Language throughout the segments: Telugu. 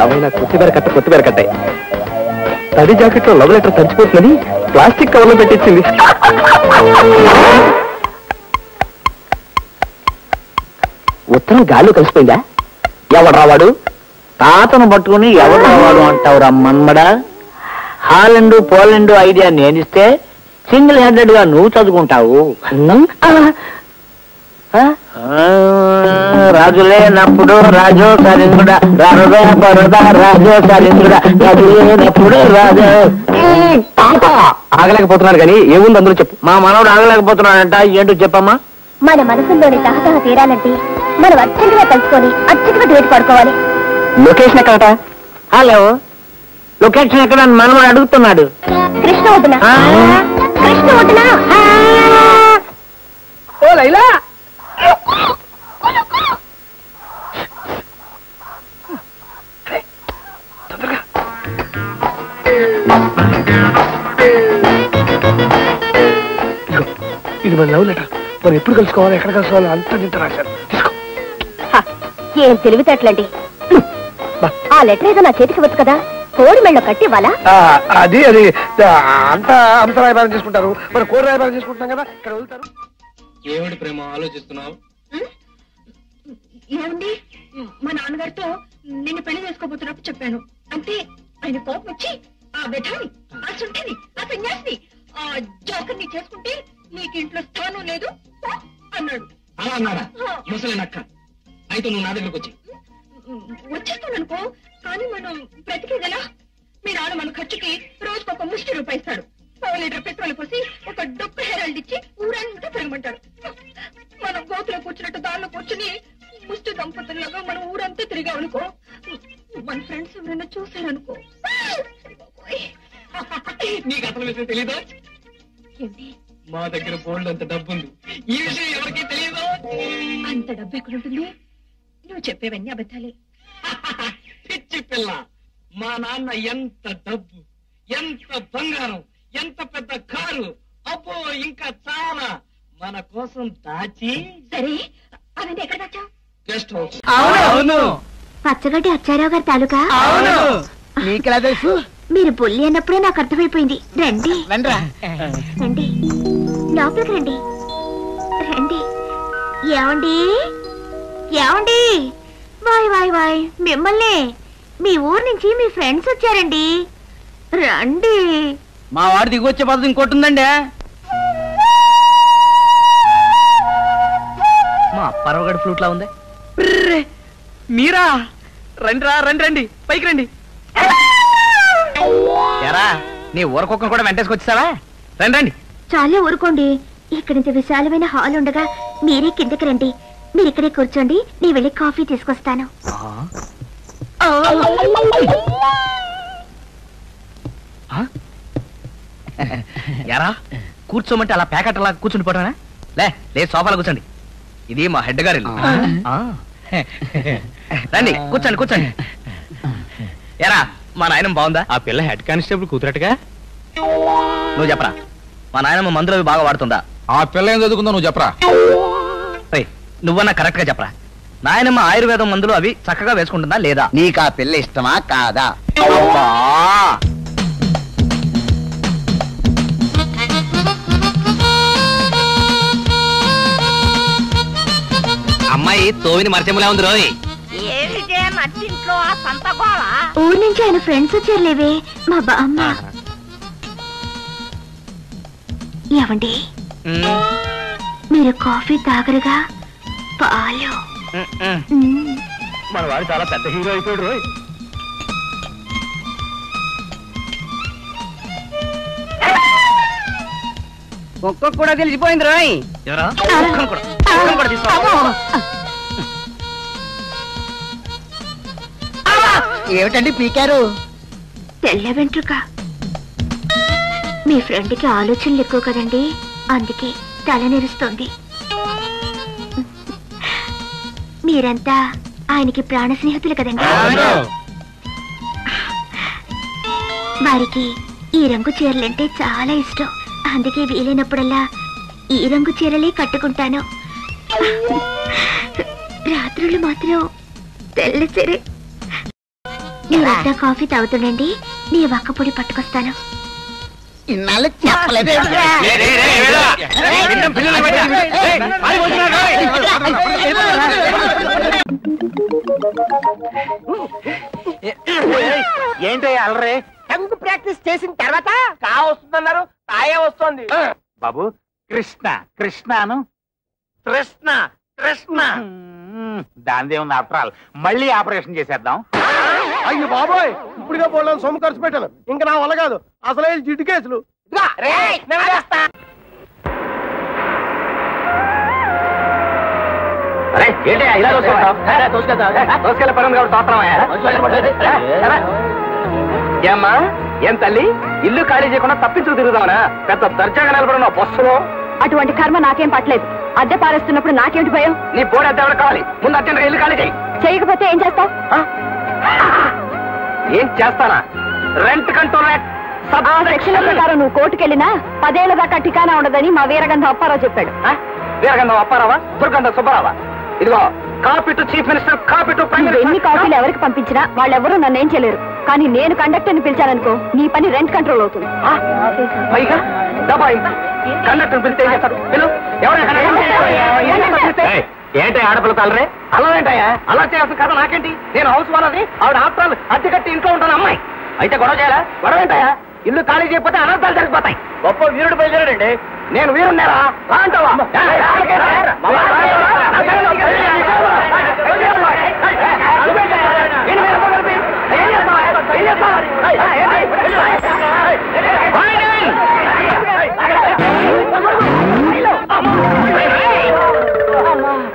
ఏమైనా కొత్తిమీర కట్టాయి. తడి జాకెట్ లో లవ్ లెటర్ తడిచిపోతుందని ప్లాస్టిక్ కవర్లో పెట్టించింది. ఉత్తరం గాల్లో కలిసిపోయిందా? ఎవడు రావాడు? తాతను పట్టుకుని ఎవడు రావాడు అంటావురా మన్మడా? హాలండ్ పోలండ్ ఐడియా నేనిస్తే సింగిల్ హ్యాండెడ్ గా నువ్వు చదువుకుంటావు. రాజులేనప్పుడు రాజు సరింద్రుడా, రాజు సరింద్రుడా, రాజులేనప్పుడు రాజు. ఆగలేకపోతున్నాడు కానీ ఏముంది అందులో చెప్పు. మా మనవడు ఆగలేకపోతున్నాడంట. ఏంటో చెప్పమ్మా. మన మనసులోని తహతహ తీరాలంటే మనం అర్జెంటుగా కలుసుకొని అర్జెంటుగా డేట్ పడుకోవాలి. లొకేషన్ ఎక్కడట? హలో, లొకేషన్ ఎక్కడ మనవడు అడుగుతున్నాడు. కృష్ణ ఒడ్డున. కృష్ణ ఒడ్డున. ఓ లైలా, ఇది మన లవ్ లెటర్. మనం ఎప్పుడు కలుసుకోవాలి, ఎక్కడ కలుసుకోవాలి అంతా నింత రాశాను. తీసుకో. ఏం తెలివితేటలండి. ఆ లెటర్ ఏదో నా చేతికి వచ్చు కదా, కోడి మెళ్ళ కట్టి ఇవ్వాలా? అది అంతా అంత రాయబారం చేసుకుంటారు, మరి కోడి రాయబారం చేసుకుంటాం కదా, ఇక్కడ వెళ్తారు. ఏమిటి ప్రేమ ఆలోచిస్తున్నావు? ఏమండి, మా నాన్నగారితో నిన్ను పెళ్లి చేసుకోబోతున్నప్పుడు చెప్పాను. అంటే ఆయన కోపం వచ్చి ఆ బెఠాని, ఆ చుంటిని, ఆ సన్యాసిని, ఆ జోకర్ని చేసుకుంటే నీకు ఇంట్లో స్థానం లేదు అన్నాడు. అలా అన్నాడా? ముసలి నక్క. అయితే నువ్వు నా దగ్గరకు వచ్చి వచ్చేస్తాననుకో, కానీ మనం బ్రతికేదలా? మీ నాన్న మన ఖర్చుకి రోజుకు ఒక ముష్టి రూపాయి ఇస్తాడు. 1 లీటర్ పెట్రోల్ పోసి ఒక డొక్క హెరాల్డ్ ఇచ్చి ఊరంతా తిరగమంటాడు. మనం గోతులో కూర్చున్నట్టు దానిలో కూర్చుని ముష్టి దంపతుల్లాగా మనం ఊరంతా తిరిగామనుకో, మన ఫ్రెండ్స్ ఎవరైనా చూసారనుకో, నీకు అసలు విషయం తెలీదు. ఏంటి? మా దగ్గర బోల్డ్ అంత డబ్బు ఉంది. ఈ విషయం ఎవరికీ తెలియదు. అంత డబ్బు ఎక్కడుంటుంది? నువ్వు చెప్పేవన్నీ అబద్ధాలే. పిచ్చి పిల్ల, మా నాన్న ఎంత డబ్బు, ఎంత బంగారం, ఎంత పెద్ద కారు, అబ్బో ఇంకా చాలా మన కోసం దాచి. సరే, అవన్నీ ఎక్కడ దాచావు? Guest house. అవును. పచ్చగడ్డి అచ్చారావు గారి తాలూకా? అవును. నీకెలా తెలుసు? మీరు బొల్లి అన్నప్పుడే నాకు అర్థమైపోయింది. రండి రండి, లోపలికి రండి. రండి. ఏమండి ఏమండి? వాయ్ వాయ్ వాయ్, మిమ్మల్ని. మీ ఊరు నుంచి మీ ఫ్రెండ్స్ వచ్చారండి, రండి. మా వాడు దిగొచ్చే పద్ధతి ఇంకోటి ఉందండి. మా పరవగడి ఫ్లూట్ లా ఉంది. మీరా? రండిరా, రండి రండి, పైకి రండి. ఎరా, నీ ఊరకొక్కను కూడా వెంటేసుకొచ్చావా? రండి రండి. చాలా ఊరుకోండి, ఇక్కడ ఇంత విశాలమైన హాల్ ఉండగా మీరే కిందకి రండి. మీరు ఇక్కడే కూర్చోండి, నేను వెళ్ళి కాఫీ తీసుకొస్తాను. ఎరా, కూర్చోమంటే అలా ప్యాకెట్ అలా కూర్చుండి పోవటమేనా? లే సోఫాలో కూర్చోండి. ఇది మా హెడ్ గారి ఇల్లు. రండి, కూర్చోండి కూర్చోండి. ఎరా, మా నాయనమ్మ బాగుందా? ఆ పిల్ల హెడ్ కానిస్టేబుల్ కూతురట్టుగా. నువ్వు చెప్పరా, మా నాయనమ్మ మందులు అవి బాగా వాడుతుందా? ఆ పిల్ల ఏం చదువుకుందా నువ్వు చెప్పరా. నువ్వన్నా కరెక్ట్ గా చెప్పరా, నాయనమ్మ ఆయుర్వేదం మందులు అవి చక్కగా వేసుకుంటుందా లేదా? నీకు ఆ పిల్ల ఇష్టమా కాదా? అమ్మాయి తోవిని మరచెములా ఉంది రోయ్. ఊరు నుంచి ఆయన ఫ్రెండ్స్ వచ్చారులేవే, మా బామ్మ. ఏమండి, మీరు కాఫీ తాగరుగా? పాలు. మన వాడు చాలా పెద్ద హీరో అయిపోయాడు రోయ్. ఒక్కొక్క కూడా తెలిసిపోయింది రోయ్. ఎవరా? ఏమిటండి పీకారు? తెల్ల వెంట్రుక. మీ ఫ్రెండ్కి ఆలోచనలు ఎక్కువ కదండి, అందుకే తల నెరుస్తోంది. మీరంతా ఆయనకి ప్రాణ స్నేహితులు కదండి. వారికి ఈ రంగు చీరలంటే చాలా ఇష్టం, అందుకే వీలైనప్పుడల్లా ఈ రంగు చీరలే కట్టుకుంటాను. రాత్రులు మాత్రం తెల్ల చీరే. మీరంతా కాఫీ తాగుతుండండి, నీ వక్క పొడి పట్టుకొస్తాను. ఇన్నాళ్ళు చెప్పలేదు. ఏంటి అలరే? టంగు ప్రాక్టీస్ చేసిన తర్వాత కా వస్తుందన్నారు, తాయే వస్తుంది. బాబు కృష్ణ కృష్ణను కృష్ణ కృష్ణ దానిదే ఉంది. ఆఫ్టర్ ఆల్ మళ్ళీ ఆపరేషన్ చేసేద్దాం. అయ్యి బాబోయ్, ఇప్పుడుగా పోలేం, సొమ్ము ఖర్చు పెట్టాను. ఇంకా నా వల్ల కాదు, అసలే జిడ్డు కేసులు. ఏమ్మా ఏం తల్లి, ఇల్లు ఖాళీ చేయకుండా తప్పించు తిరుగుదామనా? పెద్ద దర్జాగా నిలబడిన బస్సులో. అటువంటి కర్మ నాకేం పట్టలేదు. అద్దె పారేస్తున్నప్పుడు నాకేంటి భయం? నీ బోర్డు అద్దె ఎవరు కావాలి? ముందు అర్జెంట్గా ఇల్లు ఖాళీ చేయి. చేయకపోతే ఏం చేస్తావు? ఏం చేస్తానా? రెంట్ కంట్రోల్ ఆ సెక్షన్ల ప్రకారం నువ్వు కోర్టుకెళ్ళినా 10 ఏళ్ల దాకా ఠికానా ఉండదని మా వీరగంధ అప్పారావు చెప్పాడు. వీరగంధం అప్పారావా, దుర్గంధ సుబ్బారావా? ఇదిగో copy to chief minister, copy to prime నువ్వు ఎన్ని కాపీలు ఎవరికి పంపించినా వాళ్ళెవరూ నన్నేం చేయలేరు. కానీ నేను కండక్టర్ని పిలిచాననుకో, నీ పని రెంట్ కంట్రోల్ అవుతుంది. పైగా డబ్బాయి కండక్టర్ పిలిస్తే ఏం చేస్తారు? ఏంటి ఆడపిల్ల తలరే అలా ఏంటయ్యా? అలా చేయాల్సిన కదా నాకేంటి? నేను హౌస్ వాళ్ళని, ఆవిడ ఆప్తాలు అద్దె కట్టి ఇంట్లో ఉంటాను అమ్మాయి. అయితే గొడవ చేయాలా? గొడవ ఏంటయ్యా? ఇల్లు ఖాళీ చేయకపోతే అనర్థాలు జరిగిపోతాయి. గొప్ప వీరుడు బయలుదేరాడండి. నేను వీరున్నారా అంటావా?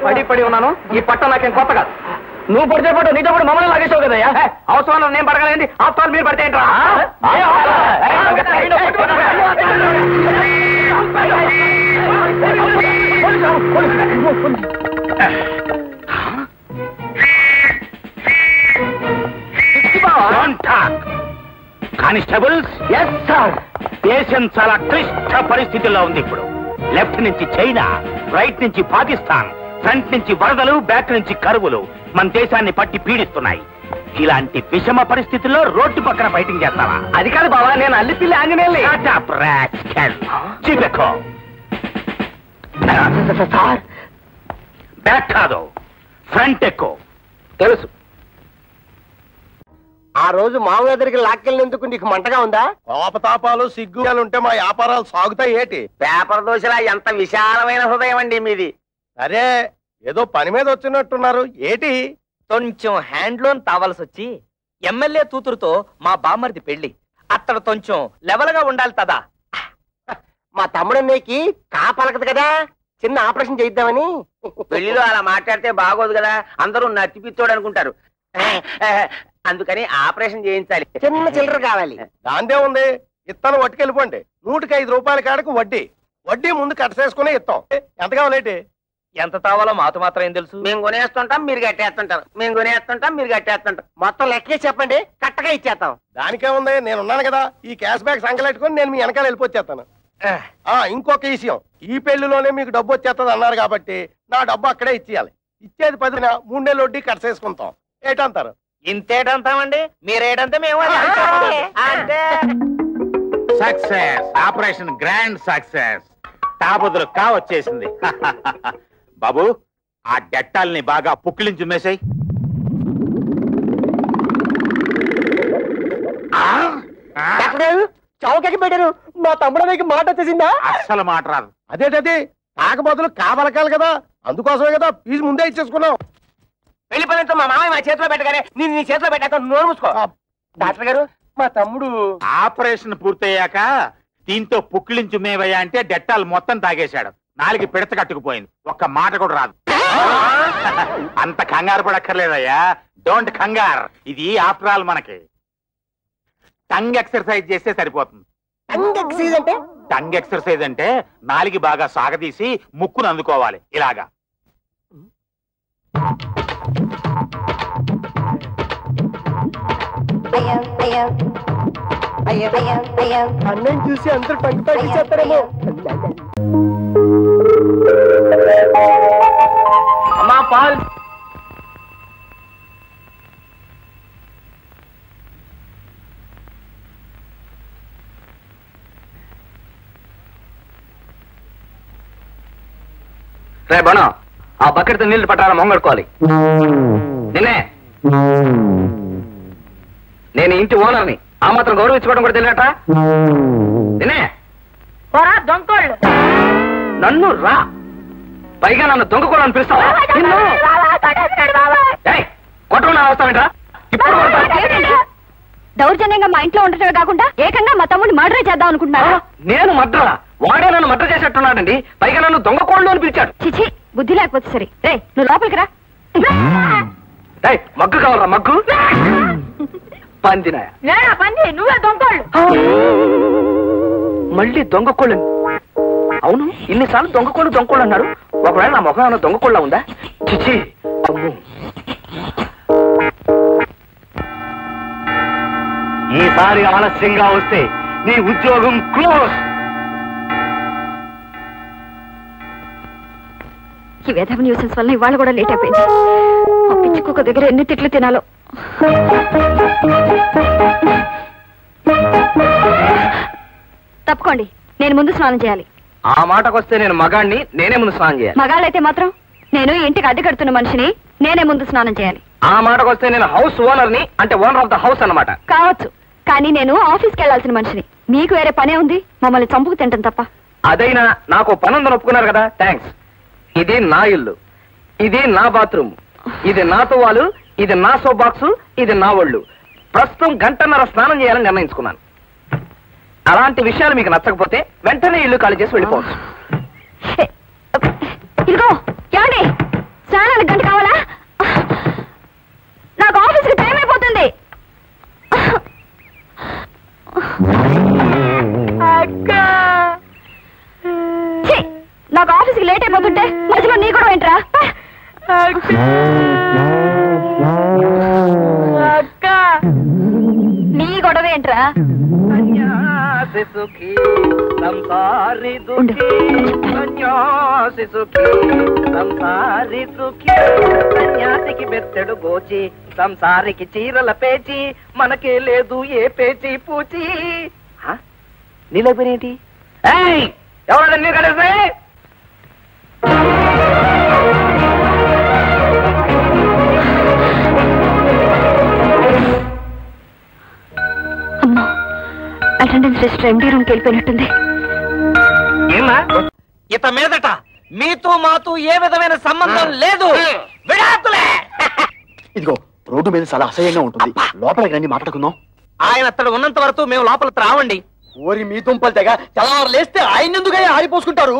పడి పడి ఉన్నాను. ఈ పట్ట నాకేం కొత్త కాదు. నువ్వు పడితే పాటు నీతో కూడా మమ్మల్ని లాగేసావు కదయ్యా. అవసరం నేను పడగలండి, అవసరాలు మీరు పడితే ఏంట్రా? Constables, yes sir. దేశం చాలా క్లిష్ట పరిస్థితుల్లో ఉంది ఇప్పుడు. లెఫ్ట్ నుంచి చైనా, రైట్ నుంచి పాకిస్తాన్, ఫ్రంట్ నుంచి వరదలు, బ్యాక్ నుంచి కరువులు మన దేశాన్ని పట్టి పీడిస్తున్నాయి. ఇలాంటి విషమ పరిస్థితుల్లో రోడ్డు పక్కన ఫైటింగ్ చేస్తావా? అది కాదు బావా, నేను అల్లి పిల్లి ఆంజనేయుల్ని. సార్ బ్యాక్ కాదు, ఫ్రంట్ ఎక్కువ. తెలుసు. ఆ రోజు మామూలు దగ్గరికి లాక్కెళ్ళినందుకు నీకు మంటగా ఉందా? కోపతాపాలు సిగ్గులు ఉంటే మా వ్యాపారాలు సాగుతాయి ఏటి? పేపర్ దోశలా ఎంత విశాలమైన హృదయం అండి మీది. అరే ఏదో పని మీద వచ్చినట్టున్నారు ఏటి? కొంచెం హ్యాండ్లోన్ తావాల్సి వచ్చి ఎమ్మెల్యే కూతురుతో మా బామ్మర్ది పెళ్లి. అతడు కొంచెం లెవెల్గా ఉండాలి కదా. మా తమ్ముడన్నయ్యకి కాపలకదు కదా, చిన్న ఆపరేషన్ చేయిద్దామని. పెళ్లిలో అలా మాట్లాడితే బాగోదు కదా, అందరూ నత్తిపిత్తోడు అనుకుంటారు. అందుకని ఆపరేషన్ చేయించాలి. చిన్న చిల్లర కావాలి. దాందే ఉంది, ఇత్తనం పట్టుకెళ్ళిపోండి. 105 రూపాయల కాడకు వడ్డీ. వడ్డీ ముందు కట్టసేసుకునే ఇస్తాం. ఎంత కావాలేటి? ఎంత తావాలో మాతో మాత్రం ఏం తెలుసు? మేము కొనేస్తుంటాం, మీరు కట్టేస్తుంటారు. మేము కొనేస్తుంటాం, మీరు కట్టేస్తుంటారు. మొత్తం లెక్కే చెప్పండి, కట్టగా ఇచ్చేస్తాం. దానికేముంది, నేనున్నాను కదా. ఈ క్యాష్ బ్యాక్ సంకలెట్టుకుని నేను మీ వెనకాల వెళ్ళిపోచ్చేస్తాను. ఇంకొక విషయం, ఈ పెళ్లిలోనే మీకు డబ్బు వచ్చేస్తుంది అన్నారు కాబట్టి నా డబ్బు అక్కడే ఇచ్చేయాలి. ఇచ్చేది 10 3 నెలల వడ్డీ కట్టసేసుకుంటాం. ఏటంటారు? ఇంతేటంతామండి, మీరేటంటే మేము అంటే సక్సెస్. Operation grand success. తాబుదులు కా వచ్చేసింది. బాబు, ఆ డెట్టాల్ని బాగా పుక్కిలించి మేసాయి. చౌకకి పెట్టారు. మా తమ్ముడు మాట వచ్చేసిందా? అస్సలు మాట రాదు. అదేటది, కాక బదులు కాబలకాలి కదా, అందుకోసమే కదా ఫీజు ముందే ఇచ్చేసుకున్నాం. వెళ్ళిపోయినంత మా మామయ్య మా చేతిలో పెట్టగానే నేను నీ చేతిలో పెట్టాక నోరు మూసుకో. డాక్టర్ గారు, మా తమ్ముడు ఆపరేషన్ పూర్తయ్యాక దీంతో పుక్కిలించు మేవయ్యా అంటే డెట్టాల్ మొత్తం తాగేశాడు. 4 పిడత కట్టుకుపోయింది. ఒక్క మాట కూడా రాదు. అంత కంగారు పడక్కర్లేదయ్యా. డోంట్ కంగార్. ఇది ఆఫ్టర్ ఆల్ మనకి టంగ్ ఎక్సర్సైజ్ చేస్తే సరిపోతుంది. టంగ్ ఎక్సర్సైజ్ అంటే? టంగ్ ఎక్సర్సైజ్ అంటే 4 బాగా సాగదీసి ముక్కును అందుకోవాలి ఇలాగా. అన్నయ్య చూసి అందరూ టంగ్ తగ్గిచేస్తారేమో. అమ్మా పాల్. రే బోనం, ఆ బకెట్తో నీళ్లు పట్టారా మొంగడుకోవాలి. నిన్నే నేను ఇంటి ఓనర్ని, ఆ మాత్రం గౌరవించుకోవడం కూడా తెలియట. నిన్నే దొంగోళ్ళు నన్ను రా, పైగా నన్ను దొంగకోళ్ళని పిలుస్తావా? కొట్టకుండా వస్తావేంట్రా? ఇప్పుడు దౌర్జన్యంగా మా ఇంట్లో ఉండటమే కాకుండా ఏకంగా మా తమ్ముడిని మర్డర్ చేద్దాం అనుకుంటున్నారా? నేను మర్డరా? వాడే నన్ను మర్డర్ చేసేట్టున్నాడండి. పైగా నన్ను దొంగకోళ్ళు అని పిలిచాడు. చిచి, బుద్ధి లేకపోతే సరే. రే నువ్వు లోపలికి రా. మగ్గు కావాలరా? మగ్గు పందినాయ పంది, నువ్వే దొంగోళ్ళు. మళ్ళీ దొంగకోళ్ళు? అవును, ఇన్నిసార్లు దొంగకోళ్ళు అన్నారు. ఒకవేళ నా ముఖం ఏమైనా దొంగకోళ్ళ ఉందా? చిచి, అమ్మో. ఈసారి ఆలస్యంగా వస్తే నీ ఉద్యోగం క్లోజ్. ఈ వేధవ న్యూసెన్స్ వల్ల ఇవాళ కూడా లేట్ అయిపోయింది. ఆ పిచ్చి కుక్క దగ్గర ఎన్ని తిట్లు తినాలో. తప్పుకోండి, నేను ముందు స్నానం చేయాలి. ఆ మాటకొస్తే నేను మగాణ్ణి, నేనే ముందు స్నానం చేయాలి. మగాళ్ళైతే మాత్రం నేను ఇంటికి అద్దె కడుతున్న మనిషిని, నేనే ముందు స్నానం చేయాలి. ఆ మాటకొస్తే నేను హౌస్ ఓనర్ని, అంటే ఓనర్ ఆఫ్ ద హౌస్ అన్నమాట. కావచ్చు, కానీ నేను ఆఫీస్కి వెళ్లాల్సిన మనిషిని. మీకు వేరే పనే ఉంది, మమ్మల్ని చంపుకు తింటాం తప్ప. అదైనా నాకు పనుందని ఒప్పుకున్నారు కదా, థ్యాంక్స్. ఇది నా ఇల్లు, ఇది నా బాత్రూమ్, ఇది నా తువ్వాలు, ఇది నా సోప్ బాక్స్, ఇది నా ఒళ్ళు. ప్రస్తుతం గంటన్నర స్నానం చేయాలని నిర్ణయించుకున్నాను. అలాంటి విషయాలు మీకు నచ్చకపోతే వెంటనే ఇల్లు ఖాళీ చేసి వెళ్ళిపోవచ్చు. ఇదిగో ఏమండి, స్నానానికి గంట కావాలా? నాకు ఆఫీస్కి టైం అయిపోతుంది. నాకు ఆఫీస్కి లేట్ అయిపోతుంటే మధ్యలో నీ కూడా ఏంట్రా? నీ గొడవ ఏంట్రా? సన్యాసికి బెత్తెడు గోచి, సంసారికి చీరల పేచి, మనకే లేదు ఏ పేచి పూచి. నీళ్ళైపోయినేంటి? ఎవరైనా నీళ్ళు కట్టేస్తే అమ్మా, అటెండెన్స్ రిజిస్టర్ ఎండీ రూమ్కి వెళ్ళిపోయినట్టుంది. ఏమా? ఇత మీదట మీతో మాతో ఏ విధమైన సంబంధం లేదు. విడాకులే. ఇదిగో రోడ్డు మీద చాలా అసహ్యంగా ఉంటుంది, లోపలికి రండి మాట్లాడుకుందాం. ఆయన అతడు ఉన్నంత వరకు మేము లోపలికి రావండి. ఓరి మీ దుంపలు తెగ తెల్లవారు లేస్తే ఆయన ఎందుకు ఆరిపోసుకుంటారు?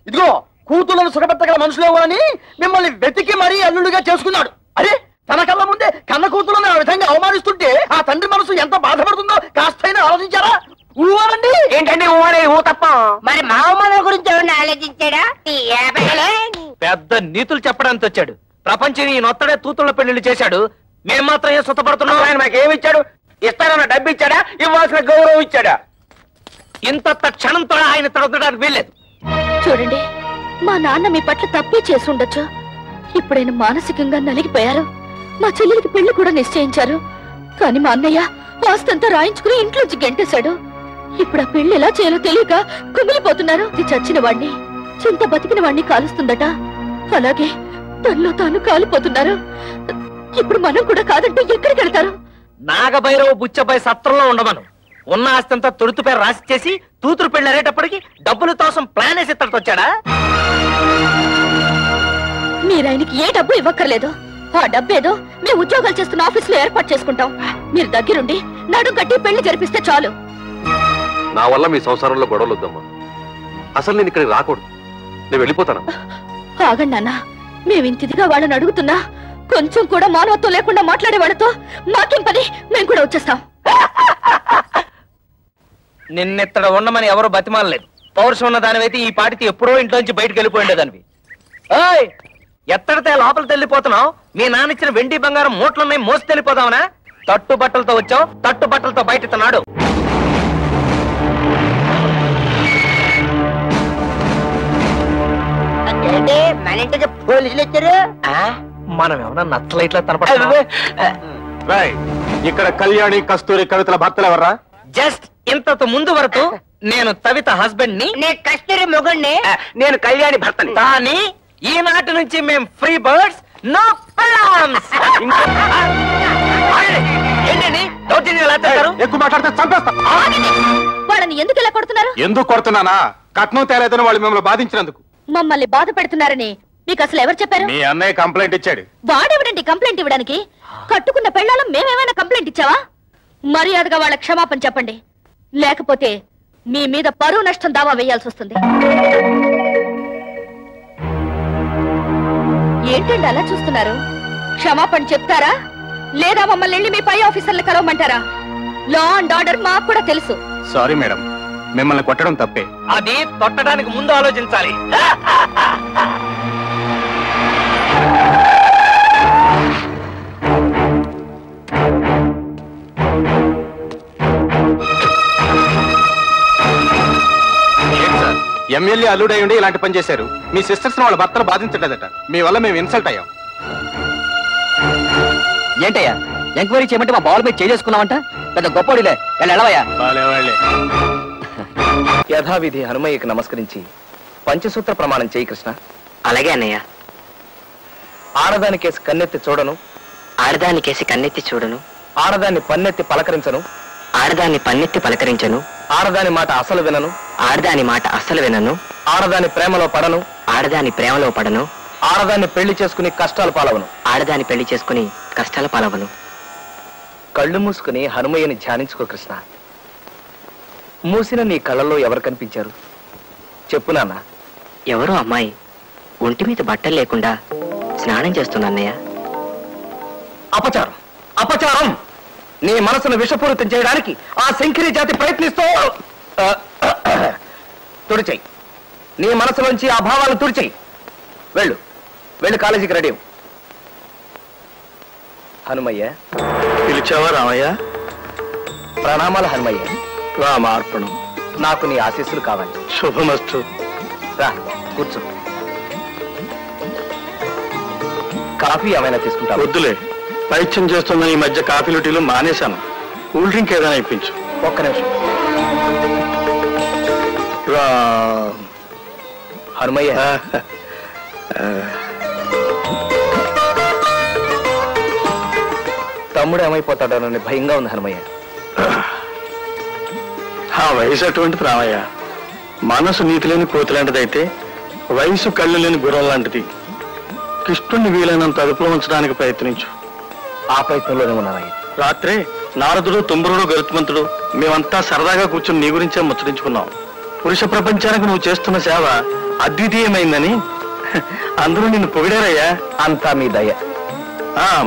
ఇదిగో కూతుళ్ళను సుఖపెట్టగల మనుషులే అని మిమ్మల్ని వెతికి మరీ అల్లుడిగా చేసుకున్నాడు. అరే, తన కళ్ళ ముందే కన్న కూతుళ్ళని ఆ విధంగా అవమానిస్తుంటే ఆ తండ్రి మనసు ఎంత బాధపడుతుందో కాస్తైనా ఆలోచించారా? ఊవాలండి. ఏంటండి ఊ తప్ప మరి మా అమ్మ గురించి ఎవరిని ఆలోచించాడా? పెద్ద నీతులు చెప్పడానికి వచ్చాడు. ప్రపంచం ఈ నొత్తడే తూతుళ్ళ పెళ్లిళ్ళు చేశాడు. మేము మాత్రం ఏం సుఖపడుతున్నాం? ఆయన మాకేమిచ్చాడు? ఇస్తానన్న డబ్బు ఇచ్చాడా? ఇవ్వాల్సిన గౌరవం ఇచ్చాడా? ఇంత క్షణంతో ఆయన తడవడానికి వీల్లేదు. చూడండి, మా నాన్న మీ పట్ల తప్పే చేసి ఉండొచ్చు. ఇప్పుడైనా మానసికంగా నలిగిపోయారు. మా చెల్లెలికి పెళ్లి కూడా నిశ్చయించారు. కానీ మా అన్నయ్య ఆస్తంతా రాయించుకుని ఇంట్లోంచి గెంటేశాడు. ఇప్పుడు ఆ పెళ్లి ఎలా చేయాలో తెలియక కుమిలిపోతున్నారు. ఇది చచ్చిన వాణ్ణి, చింత బతికిన వాణ్ణి కాలుస్తుందట. అలాగే తనలో తాను కాలిపోతున్నారు. ఇప్పుడు మనం కూడా కాదంటే ఎక్కడికి వెళ్తారు? నాగభైరవ బుచ్చబాయ్ సత్రంలో ఉండమను. ఉన్న ఆస్తంతా తొడుతు పేరు రాసి చేసి తూతురు పెళ్లి అరేటప్పటికి డబ్బుల కోసం ప్లాన్ వేసి ఇక్కడికి వచ్చాడా? మీరాయనకి ఏ డబ్బు ఇవ్వక్కర్లేదు. ఆ డబ్బేదో మేము ఉద్యోగాలు చేస్తున్న ఆఫీస్ లో ఏర్పాటు చేసుకుంటాం. మీరు దగ్గరుండి నడుం కట్టి పెళ్లి జరిపిస్తే చాలు. నా వల్ల మీ సంసారంలో గొడవలు వద్దమ్మా. అసలు నేను ఇక్కడికి రాకూడదు, నేను వెళ్ళిపోతాను. ఆగండి నాన్న, మేమింతిదిగా వాళ్ళని అడుగుతున్నా కొంచెం కూడా మానవత్వం లేకుండా మాట్లాడే వాళ్ళతో మాకేం పని? మేము కూడా వచ్చేస్తాం. నిన్నెత్తడ ఉండమని ఎవరు బతిమాలలేదు. పౌరుషం ఉన్న దానివైతే ఈ పాటికి ఎప్పుడో ఇంట్లోంచి బయటకు వెళ్ళిపోయిండేదానివి. ఓయ్, ఎత్తడితే లోపలికి వెళ్ళిపోతున్నావు? మీ నాన్నిచ్చిన వెండి బంగారం మూట్లున్నాయి, మోసి వెళ్ళిపోదావునా? తట్టు బట్టలతో వచ్చావు, తట్టు బట్టలతో బయట ఇస్తున్నాడు. మన ఇంటికి పోలీసులు వచ్చారు. మనం ఏమన్నా నచ్చలైట్లా తనపడ. ఇక్కడ కళ్యాణి కస్తూరి కవితల భర్తలు ఎవర్రా? జస్ట్ ఇంతకు ముందు వరకు నేను తవిత హస్బెండ్ ని, నేను కస్తూరి మొగుణ్ణి, నేను కళ్యాణి భర్తని. కానీ ఈనాటి నుంచి మేము ఫ్రీ బర్డ్స్, నో ప్రాబ్లమ్స్. ఏంటండి దౌర్జన్యం ఎలా చేస్తారు? ఎక్కువ మాట్లాడితే చంపేస్తా. వాళ్ళని ఎందుకు ఇలా కొడుతున్నారు? ఎందుకు కొడుతున్నానా? కట్నం తేలేదని వాళ్ళు మిమ్మల్ని బాధించినందుకు. మమ్మల్ని బాధ పెడుతున్నారని మీకు అసలు ఎవరు చెప్పారు? మీ అన్నయ్య కంప్లైంట్ ఇచ్చాడు. వాడెవడండి కంప్లైంట్ ఇవ్వడానికి? కట్టుకున్న పెళ్ళాలం మేమేమైనా కంప్లైంట్ ఇచ్చావా? మర్యాదగా వాళ్ళ క్షమాపణ చెప్పండి, లేకపోతే మీ మీద పరువు నష్టం దావా వేయాల్సి వస్తుంది. ఏంటండి అలా చూస్తున్నారు? క్షమాపణ చెప్తారా లేదా మమ్మల్ని వెళ్ళి మీ పై ఆఫీసర్లు కలవమంటారా? లా అండ్ ఆర్డర్ మాకు కూడా తెలుసు. సారీ మేడం, మిమ్మల్ని కొట్టడం తప్పే. అది తొట్టడానికి ముందు ఆలోచించాలి. ఎమ్మెల్యే అల్లుడై ఉండి ఇలాంటి పని చేశారు. మీ సిస్టర్స్ వాళ్ళ భర్తలు బాధించలేదట. మీ వల్ల మేము ఇన్సల్ట్ అయ్యాం. ఏంటయ్యా ఎంక్వైరీ చేయమంటే మా బాల్ మీద చేసుకున్నామంట? పెద్ద గొప్పడిలే, ఎలవయ్యా. యథావిధి హనుమయ్యకి నమస్కరించి పంచసూత్ర ప్రమాణం చేయి కృష్ణ. అలాగే అన్నయ్య. ఆడదాని కేసి కన్నెత్తి చూడను, ఆడదాని కేసి కన్నెత్తి చూడను, ఆడదాన్ని పన్నెత్తి పలకరించను, ఆడదాన్ని పన్నెత్తి పలకరించను, ఆడదాని మాట అసలు వినను, ఆడదాని మాట అస్సలు వినను, ఆడదాని ప్రేమలో పడను, ఆడదాని ప్రేమలో పడను, ఆడదాన్ని పెళ్లి చేసుకుని కష్టాలు పాలవను, ఆడదాని పెళ్లి చేసుకుని కష్టాల పాలవను. కళ్ళు మూసుకుని హనుమయ్యని ధ్యానించుకో కృష్ణ. మూసిన నీ కళ్ళల్లో ఎవరు కనిపించారు చెప్పు నాన్న. ఎవరో అమ్మాయి ఒంటి మీద బట్టలు లేకుండా స్నానం చేస్తున్నా అన్నయ్య. అపచారం, అపచారం! నీ మనసును విషపూరితం చేయడానికి ఆ శంకిరి జాతి ప్రయత్నిస్తూ తుడిచేయి. నీ మనసులోంచి ఆ భావాలను తుడిచేయి. వెళ్ళు, వెళ్ళు, కాలేజీకి రెడీ. హనుమయ్య పిలిచావా రామయ్య? ప్రణామాలు హనుమయ్య. రామార్పణం. నాకు నీ ఆశీస్సులు కావాలి. శుభమస్తు. రా కూర్చో. కాఫీ ఏమైనా తీసుకుంటా? వద్దులే, పైత్యం చేస్తున్న ఈ మధ్య కాఫీలు టీలు మానేశాను. కూల్ డ్రింక్ ఏదైనా ఇప్పించు. ఒక్క నిమిషం. హనుమయ్య, తమ్ముడు ఏమైపోతాడోనని భయంగా ఉంది హనుమయ్య. ఆ వయసు అటువంటిది రామయ్య. మనసు నీతి లేని కోతులాంటిదైతే వయసు కళ్ళు లేని గుర్రం లాంటిది. కృష్ణుణ్ణి వీలైనంత అదుపులో ఉంచడానికి ప్రయత్నించు. ఆ ప్రయత్నంలోనే ఉన్నానయ్య. రాత్రే నారదుడు, తుంబరుడు, గరుత్మంతుడు మేమంతా సరదాగా కూర్చుని నీ గురించే ముచ్చరించుకున్నాం. పురుష ప్రపంచానికి నువ్వు చేస్తున్న సేవ అద్వితీయమైందని అందరూ నిన్ను పొగిడారయ్యా. అంతా మీ దయ.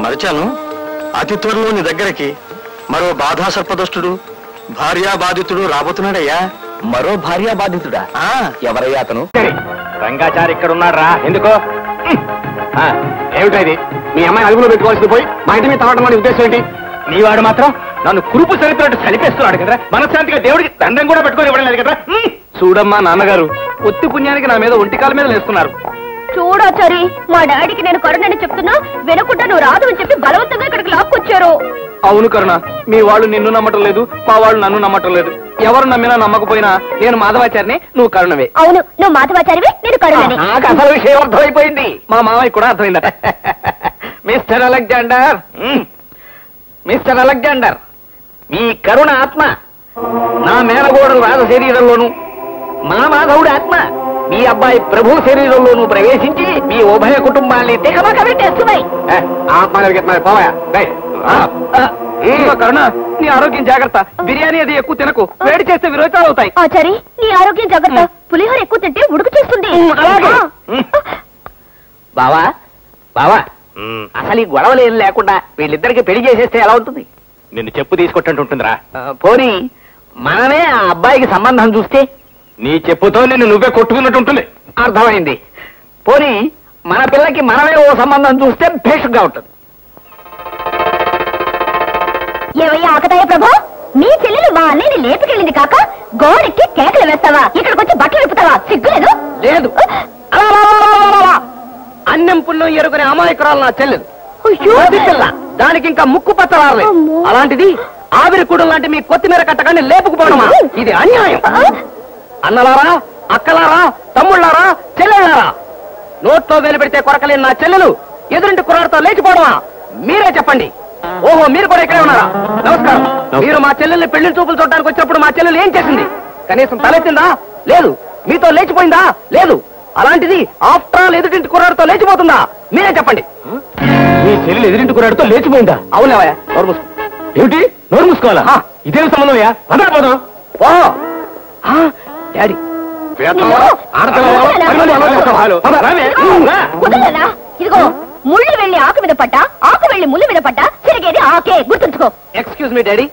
మరిచాను, అతి త్వరలో నీ దగ్గరికి మరో బాధా సర్పదష్టుడు, భార్యా బాధితుడు రాబోతున్నాడయ్యా. మరో భార్యా బాధితుడా? ఎవరయ్యా అతను? రంగాచారి ఇక్కడ ఉన్నారా? ఎందుకో ఏమిటది? మీ అమ్మాయి అదుపులో పెట్టుకోవాల్సింది పోయి మా ఇంటి మీద తాగడం అనే ఉద్దేశం ఏంటి? నీ వాడు మాత్రం నన్ను కురుపు సరిపోయినట్టు చలిపేస్తున్నాడు కదా. మనశ్శాంతిగా దేవుడికి దండం కూడా పెట్టుకొని ఇవ్వడం లేదు కదా. చూడమ్మా నాన్నగారు, ఒత్తి పుణ్యానికి నా మీద ఒంటికాల మీద లేస్తున్నారు. చూడాచారి, మా డాడీకి నేను కరుణని చెప్తున్నా వినకుండా నువ్వు రాదు అని చెప్పి బలవంతంగా ఇక్కడికి లాక్కొచ్చారు. అవును కరుణ, మీ వాళ్ళు నిన్ను నమ్మటం లేదు, మా వాళ్ళు నన్ను నమ్మటం లేదు. ఎవరు నమ్మినా నమ్మకపోయినా నేను మాధవాచారిని, నువ్వు కరుణవే. అవును, నువ్వు మాధవాచారివి, నేను కరుణని. నాకు అసలు విషయం అర్థమైపోయింది. మా మామయ్య కూడా అర్థమైందట. మిస్టర్ అలెగ్జాండర్, మిస్టర్ అలెగ్జాండర్, మీ కరుణ ఆత్మ నా మేనగోడలు రాజ శరీరంలోను, మా మాధవుడి ఆత్మ మీ అబ్బాయి ప్రభు శరీరంలోనూ ప్రవేశించి మీ ఉభయ కుటుంబాన్ని తెగమక పెట్టేస్తున్నాయి. కరుణ, నీ ఆరోగ్యం జాగ్రత్త. బిర్యానీ అది ఎక్కువ తినకు, వేడి చేస్తే విరోచాలు అవుతాయి. ఆచారి, నీ ఆరోగ్యం జాగ్రత్త. పులిహోర ఎక్కువ తింటే ఉడుకు చేస్తుంది. బావా బావా, అసలు ఈ గొడవలు ఏం లేకుండా వీళ్ళిద్దరికి పెళ్లి చేసేస్తే ఎలా ఉంటుంది? నిన్ను చెప్పు తీసుకొట్టుంటుందిరా. పోనీ మనమే ఆ అబ్బాయికి సంబంధం చూస్తే? నీ చెప్పుతో నిన్ను నువ్వే కొట్టుకున్నట్టు ఉంటుంది. అర్థమైంది. పోనీ మన పిల్లకి మనమే ఓ సంబంధం చూస్తే భేషుగా ఉంటుంది. ఏవయ్యా ఆకతాయ ప్రభు, నీ చెల్లెలు మా అన్నయ్యని లేపుకెళ్ళింది కాక గోడెక్కి కేకలు వేస్తావా? ఇక్కడికి వచ్చి బట్టలు విప్పుతావా? సిగ్గులేదు? లేదు. అన్నం పుణ్యం ఎరుకునే అమాయకురాలు నా చెల్లెలు. పిల్ల, దానికి ఇంకా ముక్కు పచ్చలారలేదు. అలాంటిది ఆవిరి కూడం లాంటి మీ కొత్తిమీర కట్టగానే లేపుకుపోవడమా? ఇది అన్యాయం. అన్నలారా, అక్కలారా, తమ్ముళ్ళారా, చెల్లెళ్ళారా, నోట్లో వేలు పెడితే కొరకలేని నా చెల్లెలు ఎదురింటి కుర్రాడితో లేచిపోవడమా? మీరే చెప్పండి. ఓహో, మీరు కూడా ఇక్కడే ఉన్నారా? నమస్కారం. మీరు మా చెల్లెల్ని పెళ్లి చూపులు చూడడానికి వచ్చినప్పుడు మా చెల్లెలు ఏం చేసింది? కనీసం తలెత్తిందా? లేదు. మీతో లేచిపోయిందా? లేదు. అలాంటిది ఆఫ్టర్ ఆల్ ఎదురింటి కుర్రాడితో లేచిపోతుందా? మీరే చెప్పండి. మీ చెల్లెలు ఎదురింటి కుర్రాడితో లేచిపోయిందా? అవునవయ్యా. నోరు మూసుకో. ఏమిటి నోరు మూసుకోవాలా? ఇదేమి సంబంధమయ్యా? అందరిపోదాం. ఓహో డాడీ, ఇదిగో ముళ్ళు వెళ్ళి ఆకు మీద పట్ట, ఆకు వెళ్ళి ముళ్ళు మీద పట్ట, తిరిగేది ఆకే, గుర్తుంచుకో. ఎక్స్క్యూజ్ మీ డాడీ,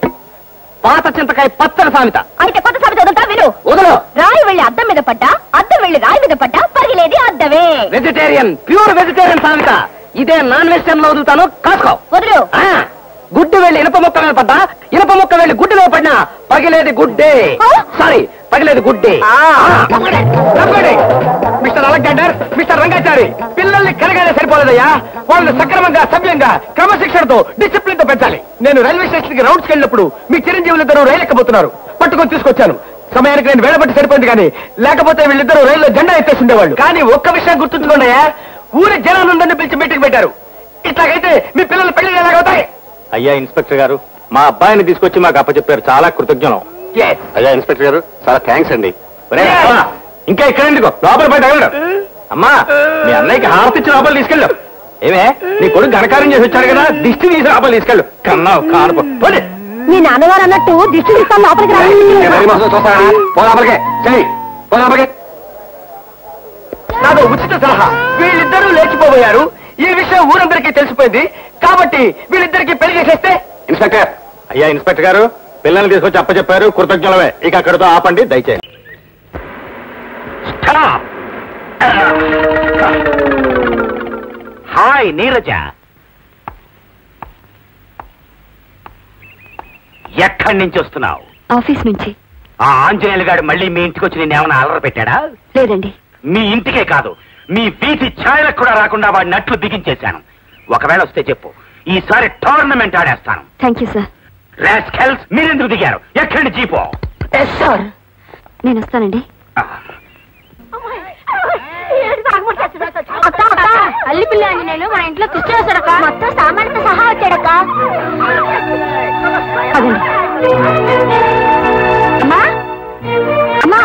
పాత చింతకాయ పచ్చడి సామెత. అయితే కొత్త సామెత వదులుతా విను. వదలు. రాయి వెళ్ళి అద్దం మీద పట్ట, అద్దం వెళ్ళి రాయి మీద పట్ట, పగిలేది అద్దమే. వెజిటేరియన్, ప్యూర్ వెజిటేరియన్ సామెత. ఇదే నాన్ వెజిటేరియన్ లో వదులుతాను, కాసుకో. వదులు. గుడ్డు వెళ్ళి ఇనప మొక్క మీద పడ్డా, ఇనప మొక్క వెళ్ళి గుడ్డు మీద పడినా పగిలేది గుడ్డే. సారీ, పగిలేది గుడ్డే. మిస్టర్ అలెగ్జాండర్, మిస్టర్ రంగాచారి, పిల్లల్ని కనగానే సరిపోలేదయ్యా. వాళ్ళని సక్రమంగా, సభ్యంగా, క్రమశిక్షణతో, డిసిప్లిన్ తో పెంచాలి. నేను రైల్వే స్టేషన్ కి రౌండ్స్కి వెళ్ళినప్పుడు మీ చిరంజీవులిద్దరూ రైలు ఎక్కబోతున్నారు. పట్టుకొని తీసుకొచ్చాను. సమయానికి నేను వేడబట్టి సరిపోయింది, కానీ లేకపోతే వీళ్ళిద్దరూ రైల్లో జెండా ఎత్తేసి ఉండేవాళ్ళు. కానీ ఒక్క విషయం గుర్తుంచుకోండి అయ్యా, ఊరి జనానందరినీ పిలిచి మీటింగ్ పెట్టారు. ఇట్లాగైతే మీ పిల్లల పెళ్లి ఎలాగవుతాయి? అయ్యా ఇన్స్పెక్టర్ గారు, మా అబ్బాయిని తీసుకొచ్చి మాకు అప్పచెప్పారు. చాలా కృతజ్ఞం. అయ్యా ఇన్స్పెక్టర్ గారు, చాలా థ్యాంక్స్ అండి. ఇంకా ఇక్కడ లోపల బయట తగలడు. అమ్మా, మీ అన్నయ్యకి హారతి ఇచ్చి లోపల తీసుకెళ్ళు. ఏమే, నీ కొడుకు ఘనకార్యం చేసి వచ్చాడు కదా, దిష్టి తీసి లోపల తీసుకెళ్ళు. కన్నావు కానుకో. మీ నాన్నగారు అన్నట్టు దిష్టి తీస్తాను, లోపలికి రావాలి. నాదో ఉచిత సలహా. వీళ్ళిద్దరూ లేచిపోబోయారు. ఈ విషయం ఊరందరికీ తెలిసిపోయింది కాబట్టి వీళ్ళిద్దరికి పెళ్లి చేసేస్తే. ఇన్స్పెక్టర్, అయ్యా ఇన్స్పెక్టర్ గారు, పిల్లల్ని తీసుకొచ్చి అప్పచెప్పారు, కృతజ్ఞులమే. ఇక అక్కడితో ఆపండి దయచేసి. హాయ్ నీరజ, ఎక్కడి నుంచి వస్తున్నావు? ఆఫీస్ నుంచి. ఆ ఆంజనేయులు గారు మళ్ళీ మీ ఇంటికి వచ్చి నేను ఏమైనా అల్లరి పెట్టాడా? లేదండి. మీ ఇంటికే కాదు, మీ వీధి ఛాయలకు కూడా రాకుండా వాడి నట్లు బిగించేశాను. ఒకవేళ వస్తే చెప్పు, ఈసారి టోర్నమెంట్ ఆడేస్తాను. Thank you sir. రాస్కెల్స్, మీరెందుకు దిగారు? ఎక్కడి జీపో? నేను వస్తానండి. అల్లి పిల్ల నేను మన ఇంట్లో పిచ్చి వేసాడక్క, మొత్తం సామాన్లతో సహా వచ్చాడక్క. అమ్మా అమ్మా,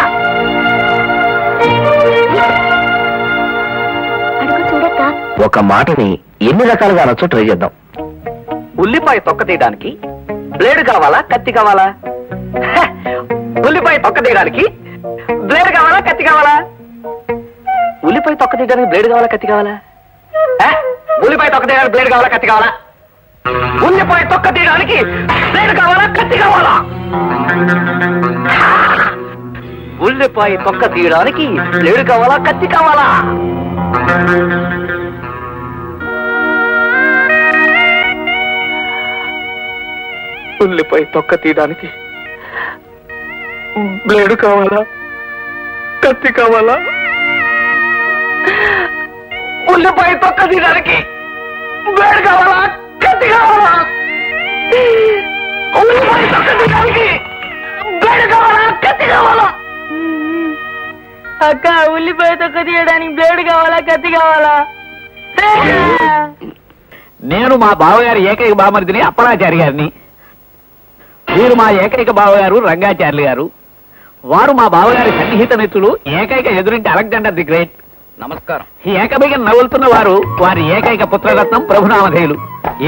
అడుగు చూడక్క. ఒక మాటని ఎన్ని రకాలుగా అనొచ్చో ట్రై చేద్దాం. ఉల్లిపాయ తొక్క తీయడానికి బ్లేడ్ కావాలా, కత్తి కావాలా? ఉల్లిపాయ తొక్క తీయడానికి బ్లేడ్ కావాలా, కత్తి కావాలా? ఉల్లిపాయ తొక్క తీయడానికి బ్లేడ్ కావాలా, కత్తి కావాలా? ఉల్లిపాయ తొక్క తీయడానికి బ్లేడ్ కావాలా, కత్తి కావాలా? ఉల్లిపాయ తొక్క తీయడానికి బ్లేడ్ కావాలా, కత్తి కావాలా? ఉల్లిపాయ తొక్క తీయడానికి బ్లేడ్ కావాలా, కత్తి కావాలా? ఉల్లిపాయ తొక్క తీయడానికి బ్లేడు కావాలా, కత్తి కావాలా? ఉల్లిపాయ తొక్క తీయడానికి బ్లేడు కావాలా, కత్తి కావాలా? ఉల్లిపాయ తొక్క తీయడానికి బ్లేడు కావాలా, కత్తి కావాలా? అక్క, ఉల్లిపాయ తొక్క తీయడానికి బ్లేడ్ కావాలా, కత్తి కావాలా? నేను మా బావగారి ఏకైక బామర్దిని అప్పలాచారి గారిని. వీరు మా ఏకైక బావగారు రంగాచార్యులు గారు. వారు మా బావగారి సన్నిహిత మిత్రులు, ఏకైక ఎదురింటి అలెగ్జాండర్ ది గ్రేట్. నమస్కారం. ఈ ఏకబిగా నవ్వులుతున్న వారు వారి ఏకైక పుత్రరత్నం ప్రభునామధేయులు.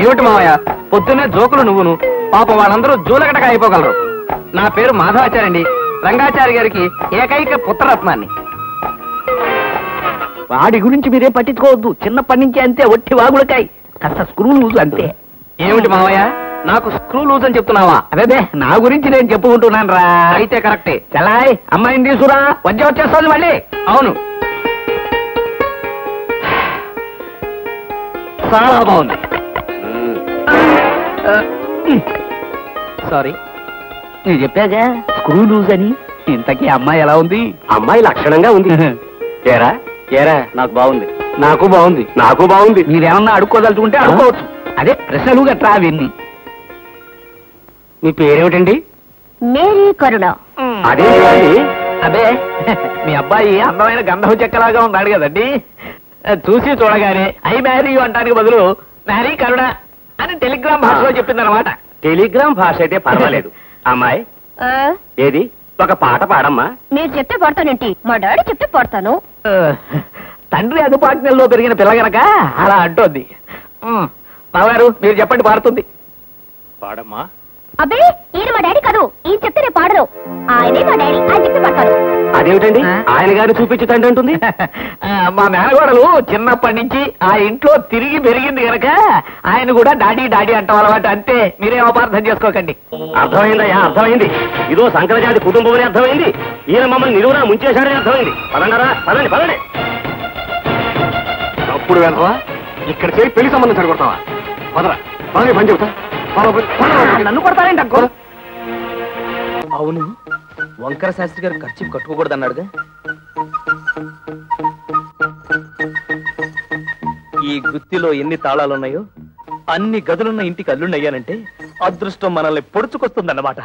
ఏమిటి మావయ్య, పొద్దున్నే జోకులు నువ్వును? పాప వాళ్ళందరూ జూలగటగా అయిపోగలరు. నా పేరు మాధవాచార్య అండి, రంగాచార్య గారికి ఏకైక పుత్రరత్నాన్ని. వాడి గురించి మీరే పట్టించుకోవద్దు, చిన్నప్పటి నుంచి అంతే, ఒట్టి వాగులకాయ, కాస్త స్క్రూ లూజ్ అంతే. ఏమిటి మావయ్య, నాకు స్క్రూ లూజ్ అని చెప్తున్నావా? అదే నా గురించి నేను చెప్పుకుంటున్నాను రా. అయితే కరెక్టే. చలాయ్, అమ్మాయిని తీసుకురా, వద్ద వచ్చేస్తుంది మళ్ళీ. అవును, చాలా బాగుంది. సారీ, నేను చెప్పాగా స్క్రూ లూజ్ అని. ఇంతకీ అమ్మాయి ఎలా ఉంది? అమ్మాయి లక్షణంగా ఉంది. ఏరా ఏరా, నాకు బాగుంది. నాకు బాగుంది. నాకు బాగుంది. మీరేమన్నా అడుక్కోదలుచుకుంటే అడుక్కోవచ్చు. అదే ప్రశ్నలు గట్రా అవన్నీ. మీ పేరేమిటండి? మేరీ కరుణ. అదే అదే, మీ అబ్బాయి అందమైన గంధం చెక్కలాగా ఉన్నాడు కదండి. చూసి చూడగానే ఐ మ్యారీ అంటానికి బదులు మ్యారీ కరుణ అని టెలిగ్రామ్ భాషలో చెప్పిందన్నమాట. టెలిగ్రామ్ భాష అయితే పర్వాలేదు. అమ్మాయి ఏది ఒక పాట పాడమ్మా. మీరు చెప్తే పాడతానేంటి, మా డాడీ చెప్తే పాడతాను. తండ్రి అదుపాజ్ఞల్లో పెరిగిన పిల్ల గనక అలా అంటోంది. బావగారు మీరు చెప్పండి, పాడుతుంది. పాడమ్మా. అబ్బే ఈయన మా డాడీ కాదు, ఈయన చెప్తే నేను పాడను. ఆయనే మా డాడీ, ఆయన చెప్తే పాడతాను. అదేమిటండి ఆయన గారిని చూపించి తండ్రి అంటుంది? మా మేనగోడలు చిన్నప్పటి నుంచి ఆ ఇంట్లో తిరిగి పెరిగింది గనక ఆయన కూడా డాడీ డాడీ అంటాం అలవాటు, అంతే. మీరేం అపార్థం చేసుకోకండి. అర్థమైందయ్యా, అర్థమైంది. ఇదో శంకరజాతి కుటుంబం అని అర్థమైంది. ఈయన మమ్మల్ని నిలువునా ముంచేశాడని అర్థమైంది. పదండారా, పదండి పదండి. అప్పుడు వెళ్తావా? ఇక్కడ చేయి పెళ్లి సంబంధం చెడగొడతావా? పదరా పదని పని చెబుతా. నన్ను కొడతారేంటి అక్కో? అవును, వంకర శాస్త్రి గారు ఖర్చు కట్టుకోకూడదు అన్నాడుగా. ఈ గుత్తిలో ఎన్ని తాళాలున్నాయో అన్ని గదులున్న ఇంటికి అల్లుండయ్యానంటే అదృష్టం మనల్ని పొడుచుకొస్తుందన్నమాట.